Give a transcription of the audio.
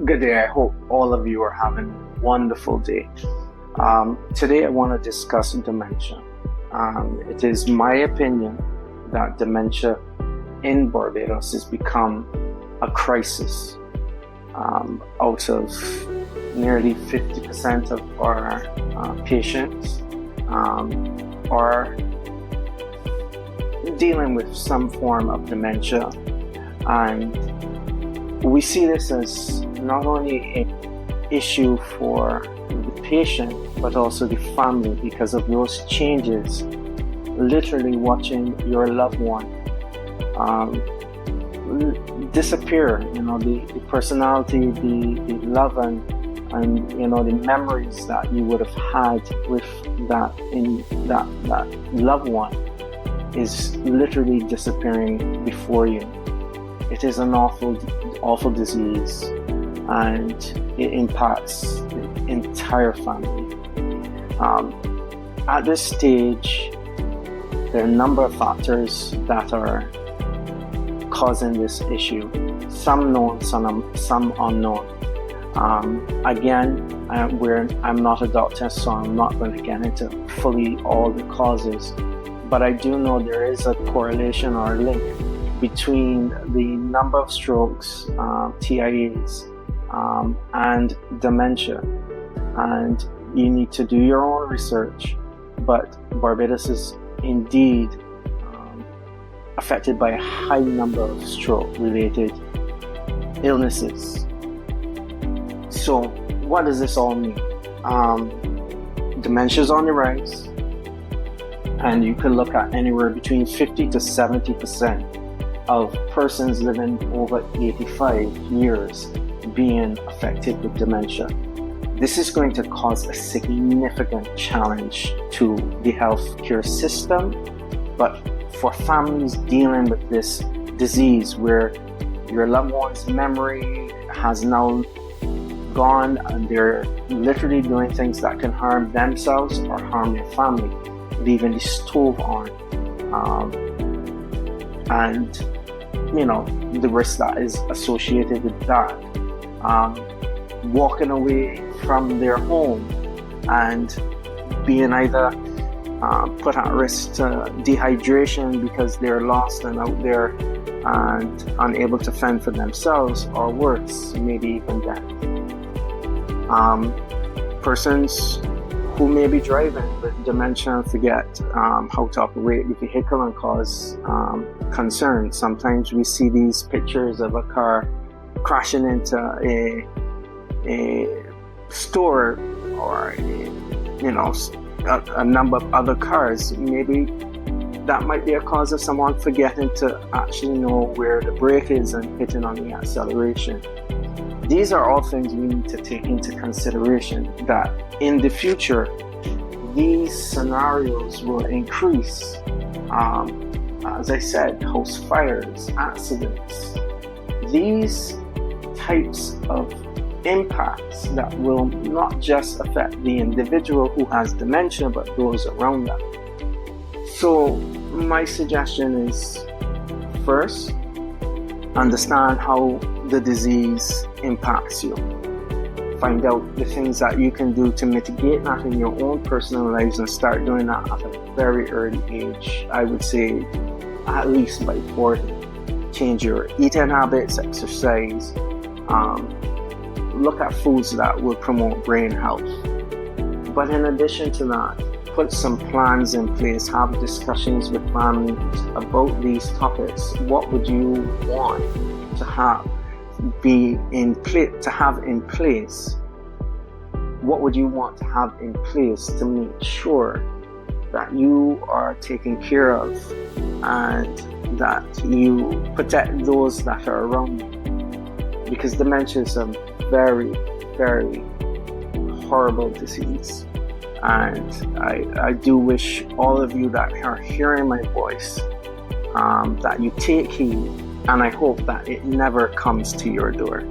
Good day. I hope all of you are having a wonderful day. Today I want to discuss dementia. It is my opinion that dementia in Barbados has become a crisis. Out of nearly 50% of our patients are dealing with some form of dementia, and we see this as not only an issue for the patient but also the family because of those changes. Literally watching your loved one disappear, the personality, the love and the memories that you would have had with that loved one is literally disappearing before you. It is an awful disease, and it impacts the entire family. At this stage, there are a number of factors that are causing this issue. Some known, some unknown. Again, I'm not a doctor, so I'm not going to get into fully all the causes, but I do know there is a correlation or a link between the number of strokes, TIAs, and dementia. And you need to do your own research, but Barbados is indeed affected by a high number of stroke-related illnesses. So what does this all mean? Dementia is on the rise, and you can look at anywhere between 50 to 70% of persons living over 85 years being affected with dementia. This is going to cause a significant challenge to the healthcare system, but for families dealing with this disease where your loved one's memory has now gone and they're literally doing things that can harm themselves or harm your family, leaving the stove on, and the risk that is associated with that, walking away from their home and being either put at risk to dehydration because they're lost and out there and unable to fend for themselves, or worse, maybe even death. Persons who may be driving with dementia and forget how to operate the vehicle and cause concern. Sometimes we see these pictures of a car crashing into a store or a number of other cars. Maybe that might be a cause of someone forgetting to actually know where the brake is and hitting on the acceleration. These are all things we need to take into consideration, that in the future these scenarios will increase. As I said, house fires, accidents, these types of impacts that will not just affect the individual who has dementia, but those around them. So my suggestion is, first, understand how the disease impacts you. Find out the things that you can do to mitigate that in your own personal lives, and start doing that at a very early age. I would say at least by 40. Change your eating habits, exercise, look at foods that will promote brain health. But in addition to that, put some plans in place, have discussions with family about these topics. What would you want to have in place? What would you want to have in place to make sure that you are taken care of and that you protect those that are around you? Because dementia is a very, very horrible disease. And I do wish all of you that are hearing my voice that you take heed, and I hope that it never comes to your door.